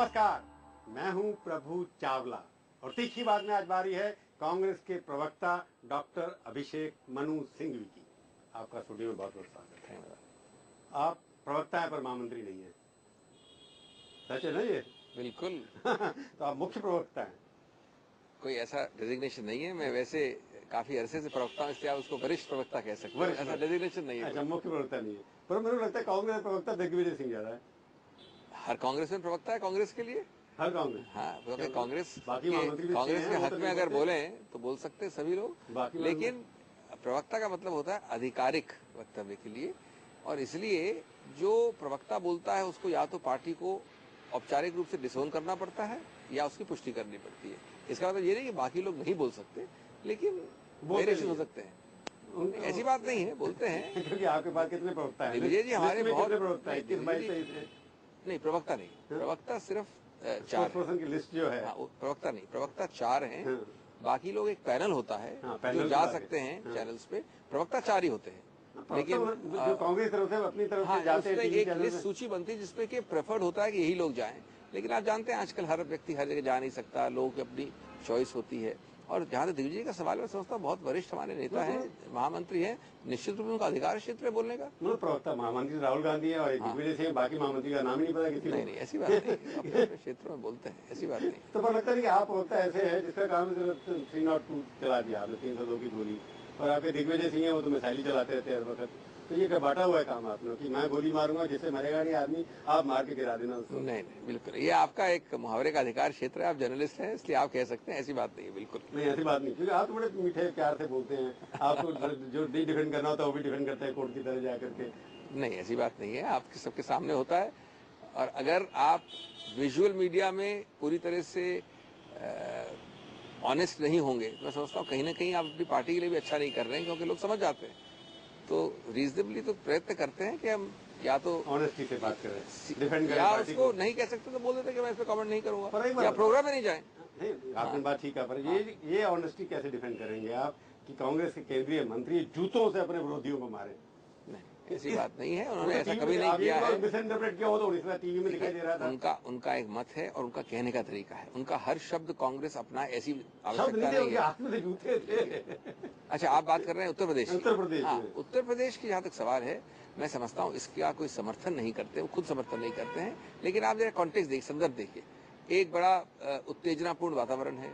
नमस्कार, मैं हूं प्रभु चावला और तीखी बात में आज बारी है कांग्रेस के प्रवक्ता डॉक्टर अभिषेक मनु सिंघवी की। आपका स्टूडियो में बहुत बहुत स्वागत है। आप प्रवक्ता हैं पर महामंत्री नहीं है, सच है ना ये? बिल्कुल। तो आप मुख्य प्रवक्ता हैं। कोई ऐसा डेजिग्नेशन नहीं है, मैं वैसे काफी अरसे से प्रवक्ता हूं, इसलिए आप उसको वरिष्ठ प्रवक्ता कह सकते हैं। ऐसा डेजिग्नेशन नहीं है। अच्छा, मुख्य प्रवक्ता नहीं है, पर मेरे को लगता है कांग्रेस प्रवक्ता दिग्विजय सिंह ज्यादा है। हर कांग्रेस में प्रवक्ता है कांग्रेस के लिए। हर कांग्रेस, हाँ, कांग्रेस कांग्रेस के हक में अगर बोले तो बोल सकते हैं सभी लोग, लेकिन प्रवक्ता का मतलब होता है आधिकारिक वक्तव्य के लिए, और इसलिए जो प्रवक्ता बोलता है उसको या तो पार्टी को औपचारिक रूप से डिसोन करना पड़ता है या उसकी पुष्टि करनी पड़ती है। इसका मतलब ये नहीं कि बाकी लोग नहीं बोल सकते, लेकिन वेरिएशन हो सकते हैं। ऐसी बात नहीं है, बोलते हैं। क्योंकि आपके पास कितने प्रवक्ता हैं? विजय जी हमारे बहुत प्रवक्ता है, नहीं, प्रवक्ता नहीं, प्रवक्ता सिर्फ 4 की लिस्ट जो है। हाँ, प्रवक्ता नहीं, प्रवक्ता 4 हैं। हाँ। बाकी लोग एक पैनल होता है जो जा सकते हैं चैनल्स पे। प्रवक्ता 4 ही होते हैं, लेकिन जो कांग्रेस तरफ से अपनी तरफ से जाते हैं, एक लिस्ट सूची बनती है जिसपे कि प्रेफर्ड होता है कि यही लोग जाएं। लेकिन आप जानते हैं आजकल हर व्यक्ति हर जगह जा नहीं सकता, लोगों की अपनी चॉइस होती है। और जहां तक दिग्विजय का सवाल है, मैं समझता हूँ बहुत वरिष्ठ हमारे नेता हैं, महामंत्री हैं, निश्चित रूप में उनका अधिकार क्षेत्र है बोलने का। प्रवक्ता महामंत्री राहुल गांधी है और दिग्विजय सिंह, बाकी महामंत्री का नाम ही नहीं पता किसी को। नहीं, ऐसी बात नहीं, अपने क्षेत्र में बोलते हैं, ऐसी बात नहीं। तो पर लगता नहीं कि आप प्रवक्ता ऐसे है जिसका काम 302 चला दिया आपने, 302 की गोली, और आपके दिग्विजय सिंह है वो तो मिसाइल चलाते रहते हैं हर वक्त। तो ये बांटा हुआ है काम आपने कि मैं गोली मारूंगा, जिससे मरेगा नहीं आदमी, आप मार के गिरा देना उसको। नहीं, बिल्कुल, ये आपका एक मुहावरे का अधिकार क्षेत्र है, आप जर्नलिस्ट हैं इसलिए आप कह सकते हैं, ऐसी बात नहीं है। बिल्कुल नहीं, ऐसी बात नहीं, क्योंकि आप तो बड़े मीठे प्यार से बोलते हैं। आपको जो नहीं डिफेंड करना होता है वो भी डिफेंड करते हैं कोर्ट की तरह जा करके। नहीं, ऐसी बात नहीं है, आपके सबके सामने होता है। और अगर आप विजुअल मीडिया में पूरी तरह से ऑनेस्ट नहीं होंगे तो मैं समझता हूँ कहीं ना कहीं आप अपनी पार्टी के लिए भी अच्छा नहीं कर रहे हैं, क्योंकि लोग समझ जाते हैं। तो रीजनेबली तो प्रयत्न करते हैं कि हम या तो ऑनेस्टी से बात करें, डिफेंड करें, या उसको नहीं कह सकते तो बोल देते कि मैं इस पर कमेंट नहीं करूंगा या प्रोग्राम में नहीं जाए। नहीं, आपने बात ठीक है, पर ये ऑनेस्टी कैसे डिफेंड करेंगे आप कि कांग्रेस के केंद्रीय मंत्री जूतों से अपने विरोधियों को मारे? नहीं, ऐसी बात नहीं है, उन्होंने ऐसा कभी नहीं किया है। मिसइंटरप्रेट किया हो तो इसमें टीवी में दिखाई दे रहा था। उनका एक मत है और उनका कहने का तरीका है, उनका हर शब्द कांग्रेस अपना ऐसी आवश्यकता नहीं है। हाथ में जूते थे। अच्छा, आप बात कर रहे हैं उत्तर प्रदेश की। हाँ, उत्तर प्रदेश की जहाँ तक सवाल है, मैं समझता हूँ इसका कोई समर्थन नहीं करते, वो खुद समर्थन नहीं करते हैं। लेकिन आप जरा कॉन्टेक्स्ट देखिए, संदर्भ देखिए। एक बड़ा उत्तेजनापूर्ण वातावरण है,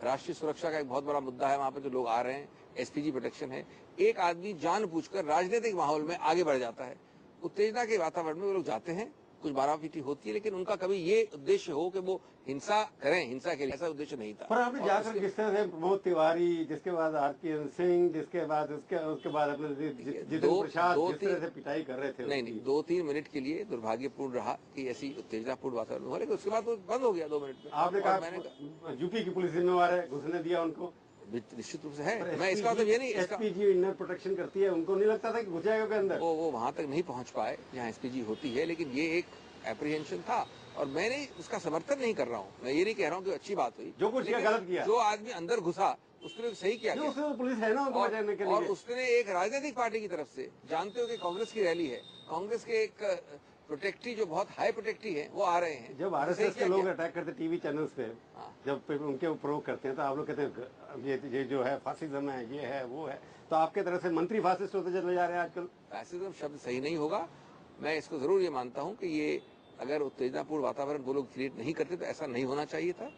राष्ट्रीय सुरक्षा का एक बहुत बड़ा मुद्दा है, वहां पर जो लोग आ रहे हैं, एसपीजी प्रोटेक्शन है। एक आदमी जानबूझकर राजनीतिक माहौल में आगे बढ़ जाता है, उत्तेजना के वातावरण में वो लोग जाते हैं, कुछ मारापीटी होती है, लेकिन उनका कभी ये उद्देश्य हो कि वो हिंसा करें, हिंसा के लिए ऐसा उद्देश्य नहीं था। पर आपने जाकर जिस तरह से प्रमोद तिवारी, जिसके बाद आरपीएन सिंह, जिसके बाद उसके बाद अपने जितेंद्र प्रसाद जिस तरह से पिटाई कर रहे थे। नहीं, 2-3 मिनट के लिए दुर्भाग्यपूर्ण रहा कि ऐसी उत्तेजनापूर्ण वातावरण हुआ, लेकिन उसके बाद वो बंद हो गया 2 मिनट में। आपने कहा यूपी की पुलिस जिम्मेवार है, घुसने दिया उनको? निश्चित रूप से है, मैं इसका मतलब ये नहीं, एसपीजी इनर प्रोटेक्शन करती है, उनको नहीं लगता था कि घुस जाएगा अंदर? वो वहां तक नहीं पहुंच पाए जहां एसपीजी होती है, लेकिन ये एक एप्रीहेंशन था और मैंने उसका समर्थन नहीं कर रहा हूँ। मैं ये नहीं कह रहा हूँ कि अच्छी बात हुई, जो कुछ गलत किया, जो आदमी अंदर घुसा उसने सही किया गया। उसने तो पुलिस है ना उनको बचाने के लिए, और उसने एक राजनीतिक पार्टी की तरफ से, जानते हो कि कांग्रेस की रैली है, कांग्रेस के एक प्रोटेक्टी जो बहुत हाई प्रोटेक्टी है वो आ रहे हैं। जब आरएसएस के लोग अटैक करते टीवी चैनल्स पे, जब उनके प्रोवोक करते हैं तो आप लोग कहते हैं ये जो है फासिज्म है, ये है वो है, तो आपके तरफ से मंत्री फासिस्ट होते चले जा रहे हैं आजकल। फासिज्म शब्द सही नहीं होगा, मैं इसको जरूर ये मानता हूँ कि ये अगर उत्तेजनापूर्ण वातावरण वो लोग क्रिएट नहीं करते तो ऐसा नहीं होना चाहिए था,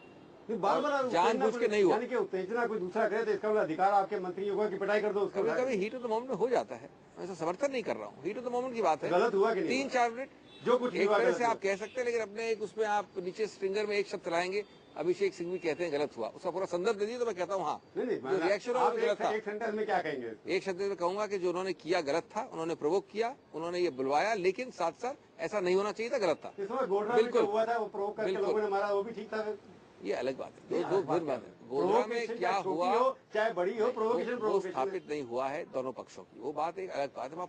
बार-बार जानबूझ के नहीं हुआ। यानी कि उत्तेजना कोई दूसरा करे तो इसका अधिकार आपके मंत्रियों का कि पिटाई कर दो। कभी हीट ऑफ द मोमेंट में हो जाता है, मैं ऐसा समर्थन नहीं कर रहा हूँ, हीट ऑफ द मोमेंट की बात है। गलत हुआ कि नहीं? 3-4 मिनट जो कुछ एक तरह से आप कह सकते हैं, लेकिन अपने एक उसमें आप नीचे स्ट्रिंगर में एक शब्द लाएंगे, अभिषेक सिंह भी कहते हैं गलत हुआ, उसका पूरा संदर्भ दे दिए तो मैं कहता हूँ हाँ, जो रिएक्शन गलत था। एक सेंटेंस में क्या कहेंगे? एक शब्द में कहूंगा कि जो उन्होंने किया गलत था, उन्होंने प्रोवोक किया, उन्होंने ये बुलवाया, लेकिन साथ साथ ऐसा नहीं होना चाहिए था, गलत था। बिल्कुल हुआ था, वो प्रोवोक करके लोगों ने मारा, वो भी ठीक था। ये अलग बात है, दो बात है। गोधरा में क्या हुआ, चाहे बड़ी हो, प्रोवोकेशन स्थापित नहीं हुआ है दोनों पक्षों की, वो बात एक अलग बात है,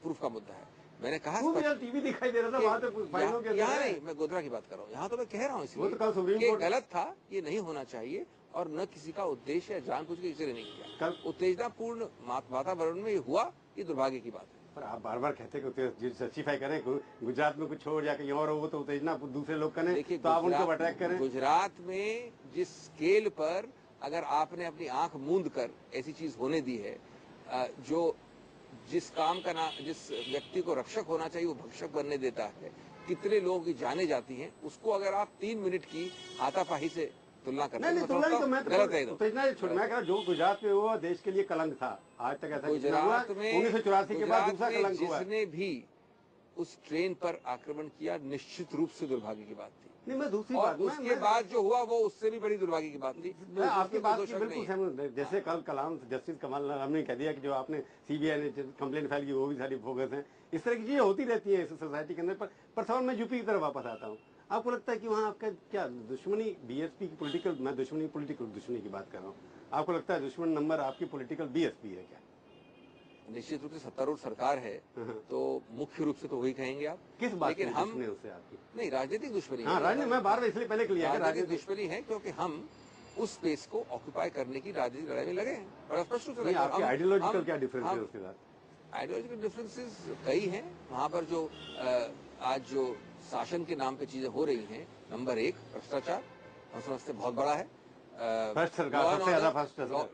प्रूफ का मुद्दा है। मैंने कहा टीवी दिखाई दे रहा था वहाँ तो यहाँ नहीं, मैं गोधरा की बात कर रहा हूँ, यहाँ तो मैं कह रहा हूँ इसलिए गलत था, ये नहीं होना चाहिए और न किसी का उद्देश्य जानबूझ के किसी ने नहीं किया। उत्तेजनापूर्ण वातावरण में ये हुआ, ये दुर्भाग्य की बात है। पर आप बार बार कहते हैं कि जस्टिफाई करें, गुजरात में कुछ हो या कहीं और हो तो उत्तेजना दूसरे लोग करें, तो आप उनको अटैक करें। गुजरात में जिस स्केल पर अगर आपने अपनी आंख मूंद कर ऐसी चीज होने दी है, जो जिस काम का ना जिस व्यक्ति को रक्षक होना चाहिए वो भक्षक बनने देता है, कितने लोगों की जाने जाती हैं, उसको अगर आप 3 मिनट की हाथापाई से तुलना करते हैं, गलत है। मैं कह रहा जो गुजरात में हुआ देश के लिए कलंक था, आज तक ऐसा गुजरात में 1984 के बाद दूसरा कलंक हुआ। जिसने भी उस ट्रेन पर आक्रमण किया निश्चित रूप से दुर्भाग्य की बात थी। नहीं, मैं दूसरी और बात, उसके बाद जो हुआ वो उससे भी बड़ी दुर्भाग्य की बात थी। मैं आपकी बात की बिल्कुल सहमत। जैसे कल कलाम जस्टिस कमाल ने कह दिया कि जो आपने सीबीआई ने कंप्लेंट फाइल की वो भी सारी बोगस है, इस तरह की चीजें होती रहती है इस सोसाइटी के अंदर। पर सवाल मैं यूपी की तरफ वापस आता हूँ। आपको लगता है कि वहाँ आपका क्या दुश्मनी बीएसपी की पोलिटिकल, मैं पोलिटिकल दुश्मनी की बात कर रहा हूँ, आपको लगता है दुश्मन नंबर आपकी पोलिटिकल बीएसपी है क्या? निश्चित रूप से सत्तारूढ़ सरकार है तो मुख्य रूप से तो वही कहेंगे आप। किस बात लेकिन हम उससे आपकी नहीं, राजनीतिक दुश्मनी। हाँ, राजनीतिक, मैं बार बार इसलिए पहले क्लियर, राजनीतिक दुश्मनी है क्योंकि हम उस स्पेस को ऑक्यूपाई करने की राजनीतिक लड़ाई में लगे हैं। बड़ा स्पष्ट रूप से आइडियोलॉजिकल क्या डिफरेंस है उसके साथ? आइडियोलॉजिकल डिफरेंसेस कई हैं वहाँ पर। जो आज जो शासन के नाम पे चीजें हो रही हैं, नंबर 1 भ्रष्टाचार हम समझते बहुत बड़ा है।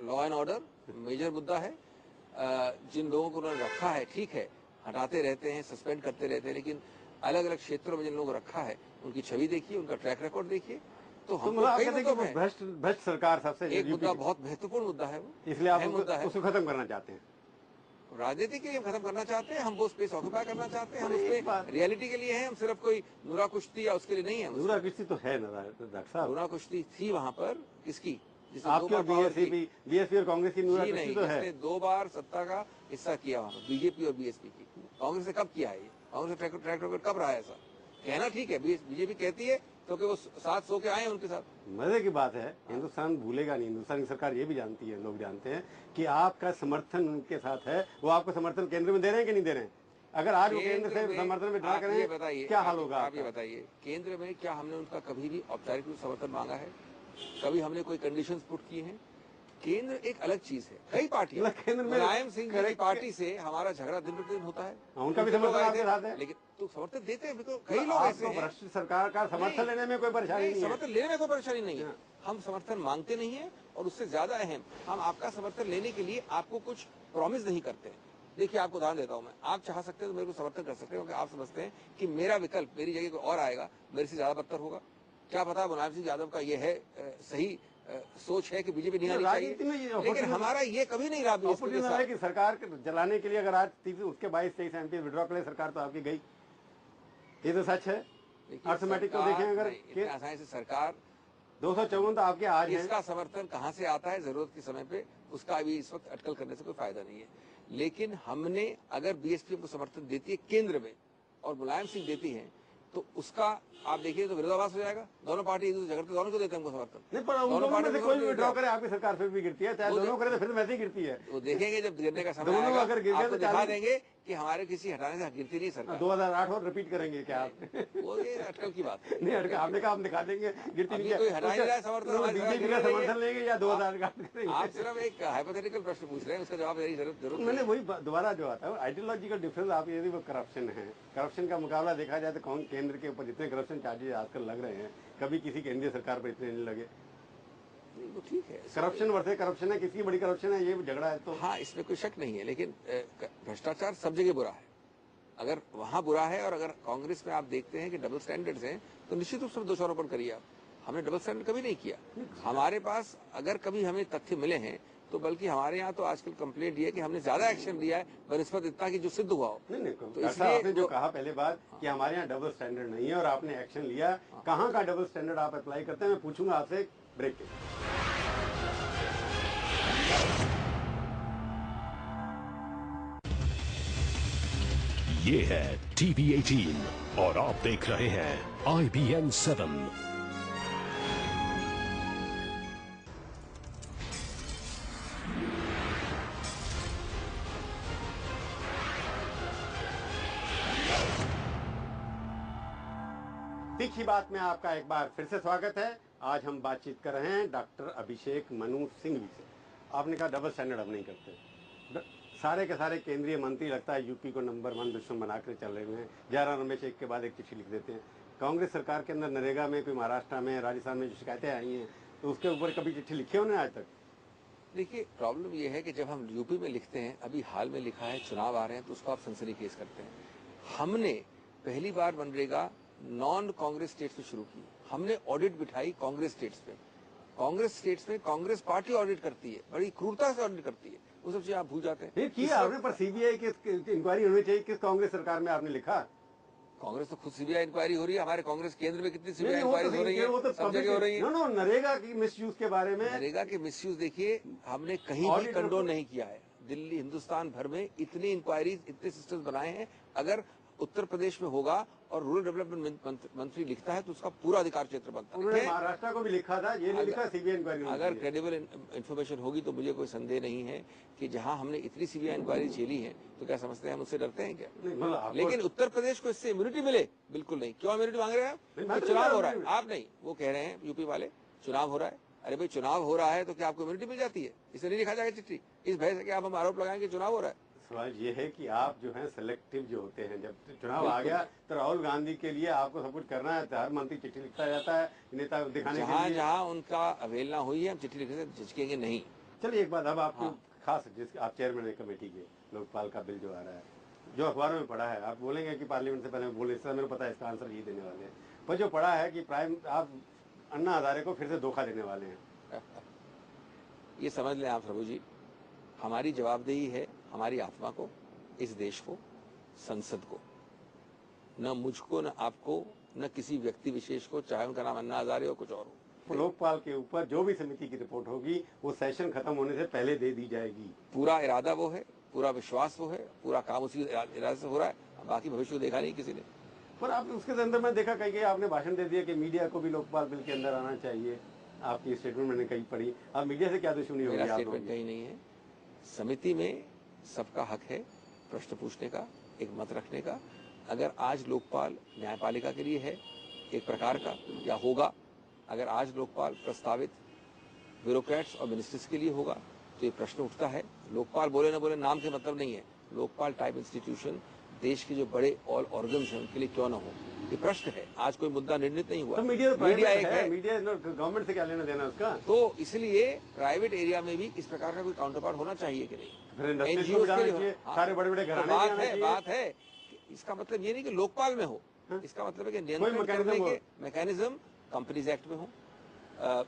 लॉ एंड ऑर्डर मेजर मुद्दा है। जिन लोगों को उन्होंने रखा है, ठीक है, हटाते रहते हैं, सस्पेंड करते रहते हैं, लेकिन अलग अलग क्षेत्रों में जिन लोगों को रखा है उनकी छवि देखिए, उनका ट्रैक रिकॉर्ड देखिए। तो हम भ्रष्ट सरकार सबसे एक मुद्दा, बहुत महत्वपूर्ण मुद्दा है वो, इसलिए आप उसको खत्म करना चाहते हैं। राजनीति के लिए खत्म करना चाहते हैं, हम वो स्पेस ऑक्यूपाई करना चाहते हैं। हम उसमें रियलिटी के लिए हैं, हम सिर्फ कोई नूरा कुश्ती या उसके लिए नहीं है। नूरा कुश्ती तो है डॉक्टर साहब, नूरा कुश्ती थी वहाँ पर किसकी? आपकी और बीएसपी और कांग्रेस की नूरा कुश्ती तो है। 2 बार सत्ता का हिस्सा किया वहाँ पर, बीजेपी और बीएसपी की। कांग्रेस ने कब किया है ये? कांग्रेस का ट्रैक रिकॉर्ड कब रहा है ऐसा? कहना ठीक है, बीजेपी कहती है क्योंकि वो साथ सो के आए उनके साथ। मजे की बात है, हिंदुस्तान भूलेगा नहीं, हिंदुस्तान की सरकार ये भी जानती है, लोग जानते हैं कि आपका समर्थन उनके साथ है। वो आपको समर्थन केंद्र में दे रहे हैं कि नहीं दे रहे हैं? अगर आज वो केंद्र से समर्थन विड्रॉ करें, बताइए क्या हाल होगा? आप ये बताइए, केंद्र में क्या हमने उनका कभी भी औपचारिक रूप से समर्थन मांगा है? कभी हमने कोई कंडीशंस पुट किए हैं? केंद्र एक अलग चीज है। कई पार्टियां, मुलायम सिंह जी की पार्टी से हमारा झगड़ा दिन प्रतिदिन होता है, उनका भी समर्थन आपके साथ है, लेकिन तो समर्थन देते हैं। कई लोग ऐसे हैं। भ्रष्ट सरकार का समर्थन लेने में कोई परेशानी नहीं है। समर्थन लेने में कोई परेशानी नहीं है। हम समर्थन मांगते नहीं है, और उससे ज्यादा अहम, हम आपका समर्थन लेने के लिए आपको कुछ प्रॉमिस नहीं करते हैं। देखिए, आपको उदाहरण देता हूं मैं। आप चाह सकते हैं तो मेरे को समर्थन कर सकते हैं क्योंकि आप समझते हैं कि मेरा विकल्प, मेरी जगह कोई और आएगा, मेरे से ज्यादा बदतर होगा। क्या पता मुलायम सिंह यादव का ये है सही सोच है कि बीजेपी नहीं आनी चाहिए, लेकिन हमारा ये कभी नहीं रहा कि सरकार जलाने के लिए अगर आज उसके 22-23 एमपी विड्रॉ करे सरकार तो आपकी गई। ये तो सच है। अर्थमेटिक को देखें अगर आसानी से सरकार 254 तो आपके आज है। इसका समर्थन कहाँ से आता है जरूरत के समय पे, उसका अभी इस वक्त अटकल करने से कोई फायदा नहीं है। लेकिन हमने, अगर बीएसपी को समर्थन देती है केंद्र में और मुलायम सिंह देती है, तो उसका आप देखिए तो विरोधाभास हो जाएगा। दोनों पार्टी एक दूसरे झगड़ते, दोनों को देते हैं हमको समर्थन। नहीं, पर दोनों पार्टी में कोई भी विड्रॉ करे आपकी सरकार फिर भी गिरती है, चाहे दोनों करे तो फिर वैसे ही गिरती है। वो देखेंगे जब गिरने का समय आएगा, अगर गिर गए तो दिखा देंगे कि हमारे किसी हटाने से गिरती नहीं सरकार। 2008 और रिपीट करेंगे क्या आप? वो ये अटकल की बात है। नहीं, अटकल आपने कहा हम दिखा देंगे, गिरती नहीं है। कोई हटा नहीं रहा है समर्थन, बीजेपी का समर्थन लेंगे या 2008 करेंगे? आप सिर्फ एक हाइपोथेटिकल प्रश्न पूछ रहे हैं, उसका जवाब देने की जरूरत। मैंने वही दोबारा जो आता है आइडियोलॉजिकल डिफरेंस। आप यदि वो करप्शन है, करप्शन का मुकाबला देखा जाए तो कौन केंद्र के ऊपर जितने करप्शन चार्जेस आजकल लग रहे हैं, कभी किसी केंद्रीय सरकार पर इतने नहीं लगे। तो ठीक है, करप्शन वर्सेस करप्शन है, किसकी बड़ी करप्शन है, ये झगड़ा है तो हाँ, इसमें कोई शक नहीं है। लेकिन भ्रष्टाचार सब जगह बुरा है। अगर वहां बुरा है, और अगर कांग्रेस में आप देखते हैं कि डबल स्टैंडर्ड्स हैं, तो निश्चित रूप से दोषारोपण करिए आप। हमने डबल स्टैंडर्ड कभी नहीं किया। हमारे पास अगर कभी हमें तथ्य मिले हैं तो बल्कि हमारे यहाँ तो आजकल कंप्लेंट ये है कि हमने ज्यादा एक्शन लिया है बनस्पत इतना कि जो सिद्ध हुआ हो। नहीं, तो इसलिए आपने जो कहा पहले बात कि हमारे यहाँ डबल स्टैंडर्ड नहीं है और आपने एक्शन लिया, कहाँ का डबल स्टैंडर्ड आप अप्लाई करते हैं, मैं पूछूंगा आपसे ब्रेक के। ये है टीवी 18 और आप देख रहे हैं IBN 7। तीखी बात में आपका एक बार फिर से स्वागत है। आज हम बातचीत कर रहे हैं डॉक्टर अभिषेक मनु सिंघवी से। आपने कहा डबल स्टैंडर्ड हम नहीं करते। सारे के सारे केंद्रीय मंत्री लगता है यूपी को नंबर 1 दुश्मन बनाकर चल रहे हैं। जयराम रमेश एक के बाद एक चिट्ठी लिख देते हैं। कांग्रेस सरकार के अंदर नरेगा में, कोई महाराष्ट्र में, राजस्थान में जो शिकायतें आई हैं, तो उसके ऊपर कभी चिट्ठी लिखी है उन्होंने आज तक? देखिए, प्रॉब्लम ये है कि जब हम यूपी में लिखते हैं, अभी हाल में लिखा है, चुनाव आ रहे हैं, तो उसको आप सनसनीखेज करते हैं। हमने पहली बार मनरेगा नॉन कांग्रेस स्टेट्स में शुरू की। हमने ऑडिट बिठाई कांग्रेस स्टेट्स पे। कांग्रेस स्टेट्स में कांग्रेस पार्टी ऑडिट करती है, बड़ी क्रूरता से ऑडिट करती है। वो सब चीजें आप भूल जाते हैं। किया आपने, पर सीबीआई की इंक्वायरी होनी चाहिए। किस कांग्रेस सरकार में आपने लिखा? कांग्रेस तो खुद सीबीआई इंक्वायरी हो रही है। हमारे कांग्रेस केंद्र में कितनी सीबीआई इंक्वायरी हो रही है, सब जगह हो रही है। नरेगा की मिसयूज के बारे में, नरेगा के मिसयूज देखिए, हमने कहीं भी कंडोन नहीं किया है। दिल्ली, हिंदुस्तान भर में इतनी इंक्वायरीज, इतने सिस्टम्स बनाए हैं। अगर उत्तर प्रदेश में होगा और रूरल डेवलपमेंट मंत्री लिखता है तो उसका पूरा अधिकार क्षेत्र बनता है। उन्होंने महाराष्ट्र को भी लिखा था, ये नहीं लिखा सीबीआई इंक्वायरी। अगर क्रेडिबल इन्फॉर्मेशन होगी तो मुझे कोई संदेह नहीं है कि जहां हमने इतनी सीबीआई इंक्वायरी झेली है, तो क्या समझते हैं हम उससे डरते हैं क्या? लेकिन उत्तर प्रदेश को इससे इम्यूनिटी मिले, बिल्कुल नहीं। क्यों इम्यूनिटी मांग रहे हैं आप? चुनाव हो रहा है, आप नहीं, वो कह रहे हैं यूपी वाले चुनाव हो रहा है। अरे भाई, चुनाव हो रहा है तो क्या आपको इम्यूनिटी मिल जाती है? इसे नहीं लिखा जाएगा चिट्ठी, इस भय से कि आप हम आरोप लगाएंगे चुनाव हो रहा है। सवाल ये है कि आप जो है सिलेक्टिव जो होते हैं, जब चुनाव आ गया तो राहुल गांधी के लिए आपको सब कुछ करना है, हर मंत्री चिट्ठी लिखता जाता है नेता दिखाने के लिए। जहां उनका अवहेलना हुई है, हम चिट्ठी लिखने से झिझकेंगे नहीं। चलिए एक बात, अब आपको खास, जिस आप चेयरमैन है कमेटी के, लोकपाल का बिल जो आ रहा है, जो अखबारों में पढ़ा है, आप बोलेंगे कि पार्लियामेंट से पहले बोले, इसका मेरे को पता है इसका आंसर ये देने वाले हैं, पर जो पढ़ा है कि प्राइम आप अन्ना हजारे को फिर से धोखा देने वाले हैं। ये समझ लें आप प्रभु जी, हमारी जवाबदेही है हमारी आत्मा को, इस देश को, संसद को, न मुझको, न आपको, न किसी व्यक्ति विशेष को, चाहे उनका नाम अन्ना हजारे हो, कुछ और हो। लोकपाल के ऊपर जो भी समिति की रिपोर्ट होगी वो सेशन खत्म होने से पहले दे दी जाएगी। पूरा इरादा वो है, पूरा विश्वास वो है, पूरा काम उसी इरादे से हो रहा है। बाकी भविष्य को देखा नहीं किसी ने। पर आप उसके अंदर मैं देखा कहीं आपने भाषण दे दिया कि मीडिया को भी लोकपाल बिल के अंदर आना चाहिए। आपकी स्टेटमेंट मैंने कहीं पढ़ी। अब मीडिया से क्या दुश्मनी होगी? मेरा स्टेटमेंट कहीं नहीं है। समिति में सबका हक है प्रश्न पूछने का, एक मत रखने का। अगर आज लोकपाल न्यायपालिका के लिए है एक प्रकार का, या होगा, अगर आज लोकपाल प्रस्तावित ब्यूरोक्रेट्स और मिनिस्टर्स के लिए होगा, तो ये प्रश्न उठता है। लोकपाल बोले न बोले नाम के मतलब नहीं है। लोकपाल टाइप इंस्टीट्यूशन देश के जो बड़े ऑल ऑर्गन्स हैं उनके लिए क्यों न हो, ये प्रश्न है। आज कोई मुद्दा निर्णित नहीं हुआ। तो मीडिया एक है, मीडिया गवर्नमेंट से क्या लेना देना उसका? तो इसलिए प्राइवेट एरिया में भी इस प्रकार का कोई काउंटर पार्ट होना चाहिए कि नहीं? एनजीओ सारे बड़े बड़े घराने बात है। इसका मतलब ये नहीं कि लोकपाल में हो, इसका मतलब है कि नियंत्रण करने के मैकेनिज्म कंपनीज एक्ट में हो,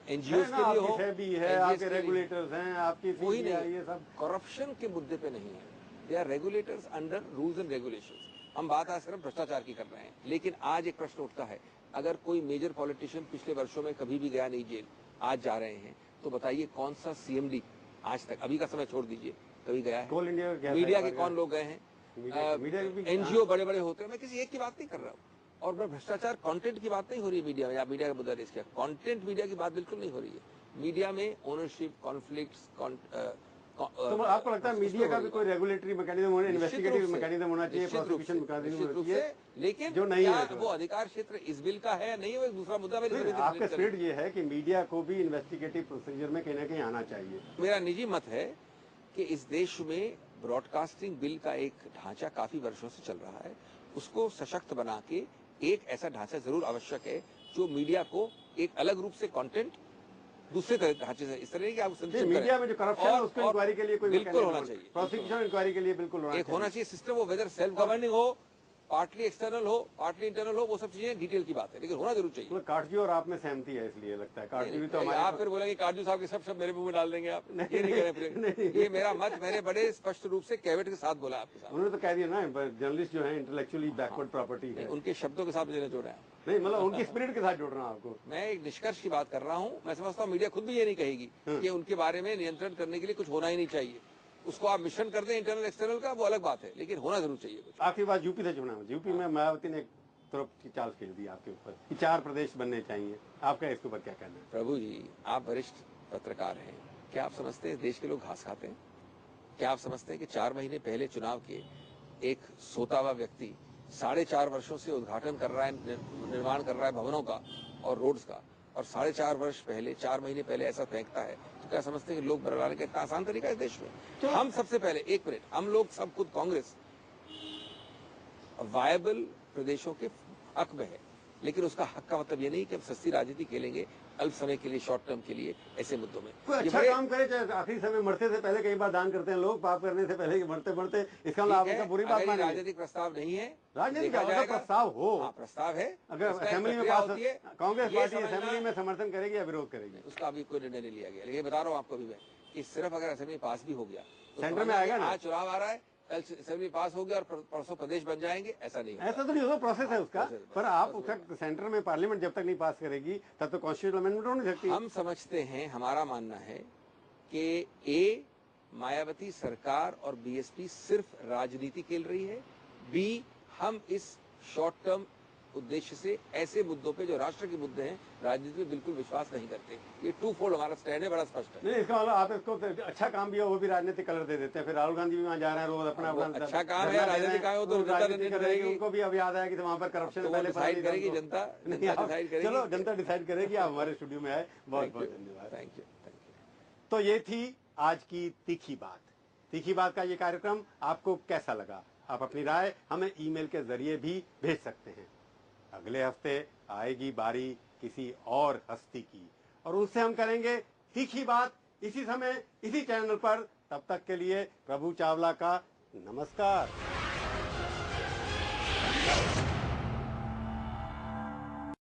एनजीओ के लिए हो, भी है, आपके रेगुलेटर्स हैं, आपकी वही नहीं। ये सब करप्शन के मुद्दे पे नहीं है। They are regulators under rules and regulations. हम बात आज सिर्फ भ्रष्टाचार की कर रहे हैं। लेकिन आज एक प्रश्न उठता है, अगर कोई मेजर पॉलिटिशियन पिछले वर्षों में कभी भी गया नहीं जेल, आज जा रहे हैं, तो बताइए कौन सा सीएमडी आज तक, अभी का समय छोड़ दीजिए, कभी गया है? मीडिया के कौन लोग गए हैं? एनजीओ बड़े बड़े होते हैं। मैं किसी एक की बात नहीं कर रहा हूँ। और मैं भ्रष्टाचार कंटेंट की बात नहीं हो रही है मीडिया में, या मीडिया का मुद्दा रेस किया, कंटेंट मीडिया की बात बिल्कुल नहीं हो रही है। मीडिया में ओनरशिप, कॉन्फ्लिक्ट्स, तो आपको लगता है मीडिया का भी कोई रेगुलेटरी मैकेनिज्म होना, इन्वेस्टिगेटिव मैकेनिज्म होना चाहिए, प्रोसिक्यूशन मैकेनिज्म होना चाहिए, लेकिन जो नहीं है वो अधिकार क्षेत्र इस बिल का है नहीं, वो एक दूसरा मुद्दा। आपका स्पिरिट ये है कि मीडिया को भी इन्वेस्टिगेटिव प्रोसीजर में कहीं ना कहीं आना चाहिए। मेरा निजी मत है कि इस देश में ब्रॉडकास्टिंग बिल का एक ढांचा काफी वर्षों से चल रहा है, उसको सशक्त बना के एक ऐसा ढांचा जरूर आवश्यक है जो मीडिया को एक अलग रूप से कंटेंट दूसरे तरह ढांचे से, इस तरह की आप मीडिया में जो करप्शन है उसको इंक्वायरी के लिए कोई बिल्कुल होना चाहिए, प्रोसिक्यूशन इंक्वायरी के लिए बिल्कुल होना चाहिए सिस्टम। वो वेदर सेल्फ गवर्निंग हो, पार्टली एक्सटर्नल हो, पार्टली इंटरनल हो, वो सब चीजें डिटेल की बात है, लेकिन होना जरूर चाहिए। काटजू और आप में सहमति है, इसलिए लगता है काटजू भी तो हमारे। आप फिर बोलेंगे काटजू साहब के सब शब्द मेरे मुंह में डाल देंगे आप, ये नहीं करें। ये मेरा मत मैंने बड़े स्पष्ट रूप से कैबिनेट के साथ बोला आपके साथ। उन्होंने तो कह दिया ना, जर्नलिस्ट जो है इंटेलेक्चुअली बैकवर्ड प्रॉपर्टी है। उनके शब्दों के साथ मुझे जोड़ रहे हैं, नहीं मतलब उनकी स्पिरिट के साथ जोड़ रहा हूँ आपको। मैं एक निष्कर्ष की बात कर रहा हूँ। मैं समझता हूँ मीडिया खुद भी ये नहीं कहेगी कि उनके बारे में नियंत्रण करने के लिए कुछ होना ही नहीं चाहिए। उसको आप मिशन कर दें इंटरनल एक्सटर्नल का, वो अलग बात है, लेकिन होना जरूर चाहिए कुछ। आखिरी बात यूपी से जुड़ा हूँ। यूपी में मायावती ने एक तरफ की चाल खेल दी आपके ऊपर कि 4 प्रदेश बनने चाहिए, आपका इसके ऊपर क्या कहना है? प्रभु जी, आप वरिष्ठ पत्रकार हैं, क्या आप समझते हैं देश के लोग घास खाते हैं? क्या आप समझते हैं कि 4 महीने पहले चुनाव के एक सोता हुआ व्यक्ति 4.5 वर्षों से उद्घाटन कर रहा है, निर्माण कर रहा है भवनों का और रोड्स का, और 4.5 वर्ष पहले, 4 महीने पहले ऐसा फेंकता है तो क्या समझते हैं कि लोग बरलाने का इतना आसान तरीका है इस देश में? हम सबसे पहले, एक मिनट, हम लोग सब खुद कांग्रेस वायबल प्रदेशों के हक में है, लेकिन उसका हक का मतलब ये नहीं कि हम सस्ती राजनीति खेलेंगे अल्प समय के लिए, शॉर्ट टर्म के लिए, ऐसे मुद्दों में। कोई अच्छा काम करे, चाहे आखिरी समय मरते से पहले कई बार दान करते हैं लोग, पाप करने से पहले मरते मरते, इसका मतलब आप इसका बुरी बात मानिए। राजनीतिक प्रस्ताव नहीं है, राजनीतिक प्रस्ताव हो, हाँ प्रस्ताव है, अगर असेंबली में पास, कांग्रेस पार्टी असेंबली में समर्थन करेगी या विरोध करेगी, उसका अभी कोई निर्णय नहीं लिया गया। लेकिन बता रहा हूँ आपको भी मैं कि सिर्फ अगर असेंबली पास भी हो गया तो सेंटर में आएगा ना, आज चुनाव आ रहा है, कल असेंबली पास हो गया और परसों प्रदेश बन जाएंगे, ऐसा नहीं होगा। ऐसा तो नहीं होगा, प्रोसेस है उसका। पर आप उसका सेंटर में पार्लियामेंट जब तक नहीं पास करेगी तब तो कॉन्स्टिट्यूशनल अमेंडमेंट हो नहीं सकती। हम समझते हैं, हमारा मानना है कि ए, मायावती सरकार और बीएसपी सिर्फ राजनीति खेल रही है, बी, हम इस शॉर्ट टर्म उद्देश्य से ऐसे मुद्दों पे जो राष्ट्र के मुद्दे हैं राजनीति में बिल्कुल विश्वास नहीं करते। ये टू फोल्ड हमारा स्टैंड है, बड़ा स्पष्ट है। नहीं, इसका मतलब आप इसको अच्छा काम भी हो वो भी राजनीतिक कलर दे देते हैं, फिर राहुल गांधी भी वहाँ जा रहे हैं, रोज अपना अच्छा काम है, राजनीतिक काम हो तो राजनीति करेगी, उनको भी अब याद आया कि वहाँ पर करप्शन पहले डिसाइड करेगी जनता, डिसाइड करेगी। चलो जनता डिसाइड करेगी। आप हमारे स्टूडियो में आए, बहुत बहुत धन्यवाद। Thank you. तो ये थी आज की तीखी बात। तीखी बात का ये कार्यक्रम आपको कैसा लगा? आप अपनी राय हमें ईमेल के जरिए भी भेज सकते हैं। अगले हफ्ते आएगी बारी किसी और हस्ती की और उनसे हम करेंगे तीखी बात, इसी समय इसी चैनल पर। तब तक के लिए प्रभु चावला का नमस्कार।